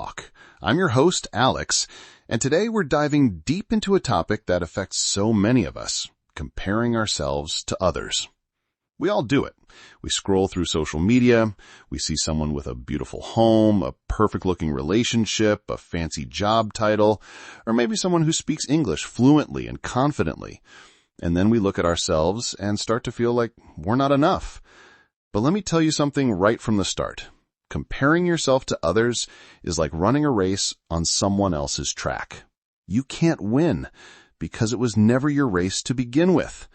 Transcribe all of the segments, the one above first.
Talk. I'm your host, Alex, and today we're diving deep into a topic that affects so many of us, comparing ourselves to others. We all do it. We scroll through social media, we see someone with a beautiful home, a perfect-looking relationship, a fancy job title, or maybe someone who speaks English fluently and confidently. And then we look at ourselves and start to feel like we're not enough. But let me tell you something right from the start. Comparing yourself to others is like running a race on someone else's track. You can't win because it was never your race to begin with.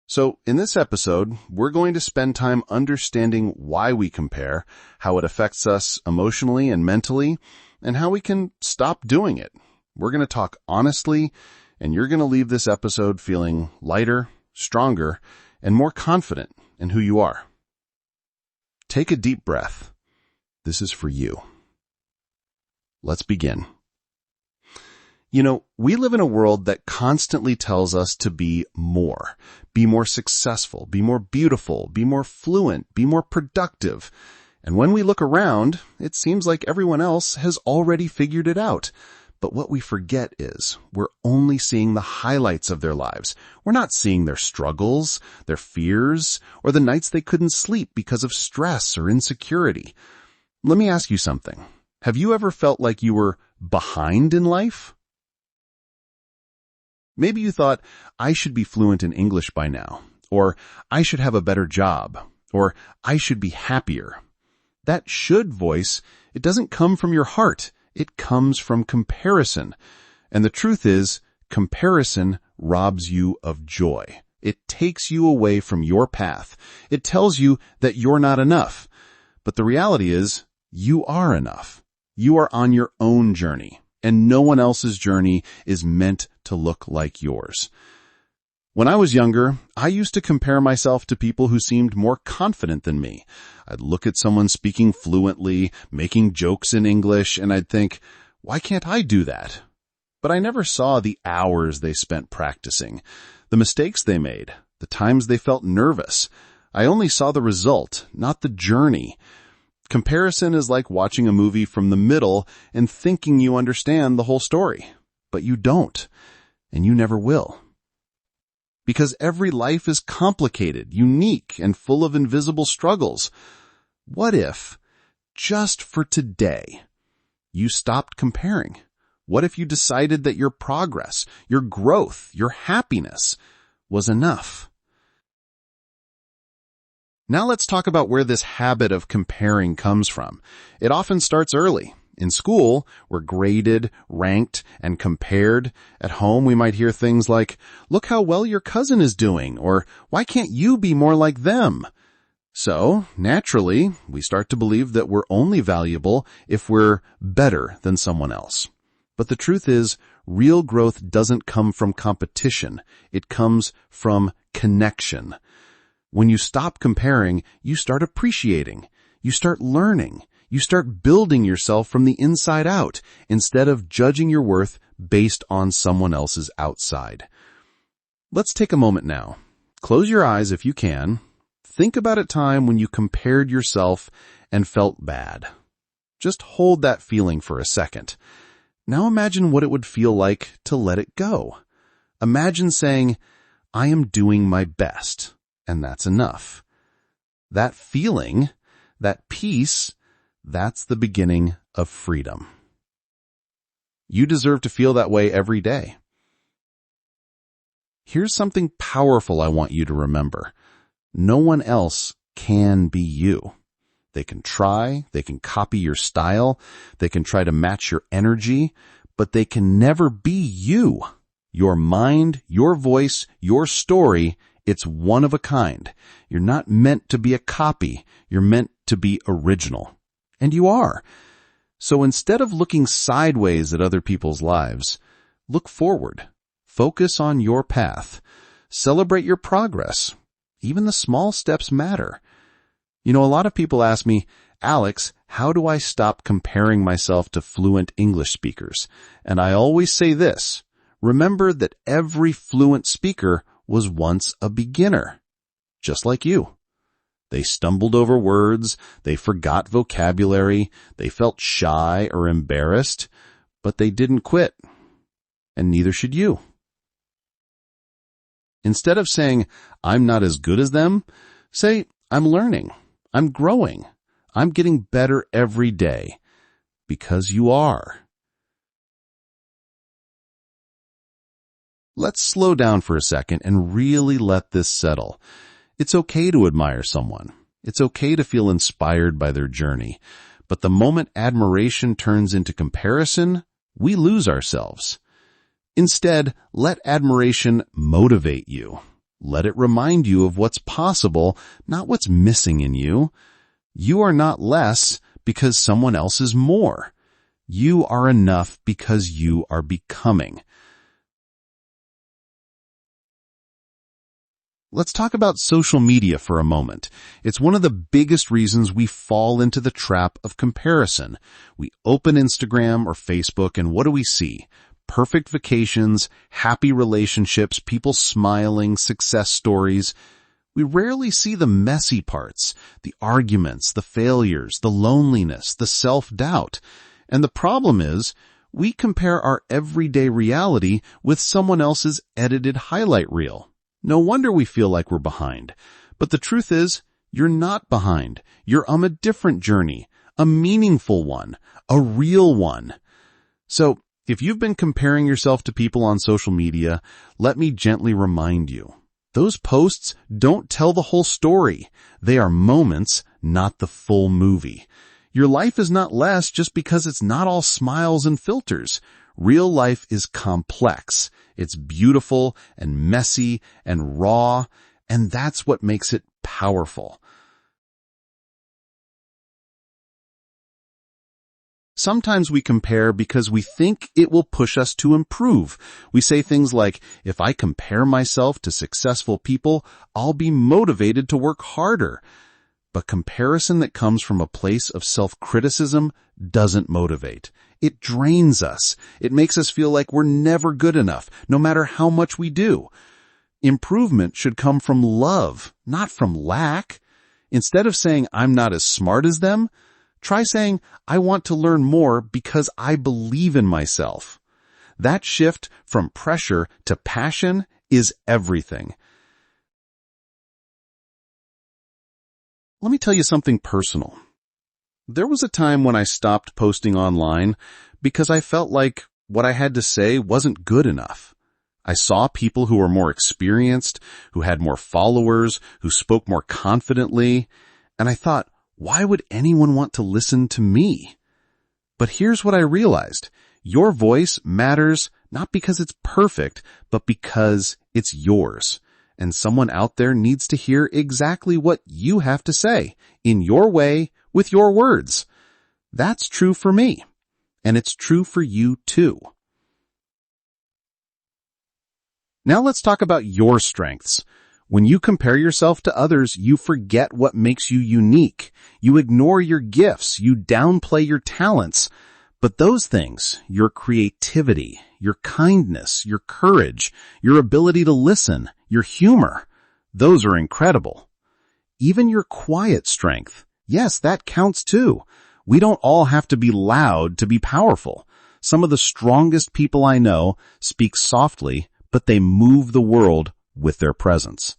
So in this episode, we're going to spend time understanding why we compare, how it affects us emotionally and mentally, and how we can stop doing it. We're going to talk honestly, and you're going to leave this episode feeling lighter, stronger, and more confident in who you are. Take a deep breath. This is for you. Let's begin. You know, we live in a world that constantly tells us to be more successful, be more beautiful, be more fluent, be more productive. And when we look around, it seems like everyone else has already figured it out. But what we forget is we're only seeing the highlights of their lives. We're not seeing their struggles, their fears, or the nights they couldn't sleep because of stress or insecurity. Let me ask you something. Have you ever felt like you were behind in life? Maybe you thought, I should be fluent in English by now, or I should have a better job, or I should be happier. That should voice, it doesn't come from your heart. It comes from comparison. And the truth is, comparison robs you of joy. It takes you away from your path. It tells you that you're not enough. But the reality is, you are enough. You are on your own journey, and no one else's journey is meant to look like yours. When I was younger, I used to compare myself to people who seemed more confident than me. I'd look at someone speaking fluently, making jokes in English, and I'd think, why can't I do that? But I never saw the hours they spent practicing, the mistakes they made, the times they felt nervous. I only saw the result, not the journey. Comparison is like watching a movie from the middle and thinking you understand the whole story. But you don't, and you never will. Because every life is complicated, unique, and full of invisible struggles. What if, just for today, you stopped comparing? What if you decided that your progress, your growth, your happiness was enough? Now let's talk about where this habit of comparing comes from. It often starts early. In school, we're graded, ranked, and compared. At home, we might hear things like, look how well your cousin is doing, or why can't you be more like them? So, naturally, we start to believe that we're only valuable if we're better than someone else. But the truth is, real growth doesn't come from competition. It comes from connection. When you stop comparing, you start appreciating. You start learning. You start building yourself from the inside out instead of judging your worth based on someone else's outside. Let's take a moment now. Close your eyes if you can. Think about a time when you compared yourself and felt bad. Just hold that feeling for a second. Now imagine what it would feel like to let it go. Imagine saying, I am doing my best, and that's enough. That feeling, that peace, that's the beginning of freedom. You deserve to feel that way every day. Here's something powerful I want you to remember. No one else can be you. They can try, they can copy your style, they can try to match your energy, but they can never be you. Your mind, your voice, your story, it's one of a kind. You're not meant to be a copy. You're meant to be original. And you are. So instead of looking sideways at other people's lives, look forward. Focus on your path. Celebrate your progress. Even the small steps matter. You know, a lot of people ask me, Alex, how do I stop comparing myself to fluent English speakers? And I always say this, remember that every fluent speaker was once a beginner, just like you. They stumbled over words, they forgot vocabulary, they felt shy or embarrassed, but they didn't quit. And neither should you. Instead of saying, I'm not as good as them, say, I'm learning, I'm growing, I'm getting better every day, because you are. Let's slow down for a second and really let this settle. It's okay to admire someone. It's okay to feel inspired by their journey. But the moment admiration turns into comparison, we lose ourselves. Instead, let admiration motivate you. Let it remind you of what's possible, not what's missing in you. You are not less because someone else is more. You are enough because you are becoming. Let's talk about social media for a moment. It's one of the biggest reasons we fall into the trap of comparison. We open Instagram or Facebook, and what do we see? Perfect vacations, happy relationships, people smiling, success stories. We rarely see the messy parts, the arguments, the failures, the loneliness, the self-doubt. And the problem is, we compare our everyday reality with someone else's edited highlight reel. No wonder we feel like we're behind. But the truth is, you're not behind. You're on a different journey, a meaningful one, a real one. So, if you've been comparing yourself to people on social media, let me gently remind you. Those posts don't tell the whole story. They are moments, not the full movie. Your life is not less just because it's not all smiles and filters. Real life is complex. It's beautiful and messy and raw, and that's what makes it powerful. Sometimes we compare because we think it will push us to improve. We say things like, if I compare myself to successful people, I'll be motivated to work harder. But comparison that comes from a place of self-criticism doesn't motivate. It drains us. It makes us feel like we're never good enough, no matter how much we do. Improvement should come from love, not from lack. Instead of saying, I'm not as smart as them, try saying, I want to learn more because I believe in myself. That shift from pressure to passion is everything. Let me tell you something personal. There was a time when I stopped posting online because I felt like what I had to say wasn't good enough. I saw people who were more experienced, who had more followers, who spoke more confidently, and I thought, why would anyone want to listen to me? But here's what I realized. Your voice matters not because it's perfect, but because it's yours. And someone out there needs to hear exactly what you have to say, in your way, with your words. That's true for me. And it's true for you too. Now let's talk about your strengths. When you compare yourself to others, you forget what makes you unique. You ignore your gifts. You downplay your talents. But those things, your creativity, your kindness, your courage, your ability to listen, your humor, those are incredible. Even your quiet strength, yes, that counts too. We don't all have to be loud to be powerful. Some of the strongest people I know speak softly, but they move the world with their presence.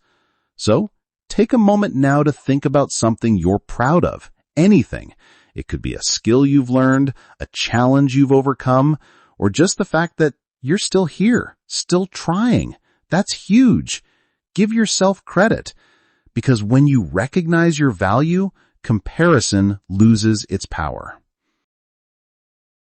So, take a moment now to think about something you're proud of. Anything. It could be a skill you've learned, a challenge you've overcome, or just the fact that you're still here, still trying. That's huge. Give yourself credit. Because when you recognize your value, comparison loses its power.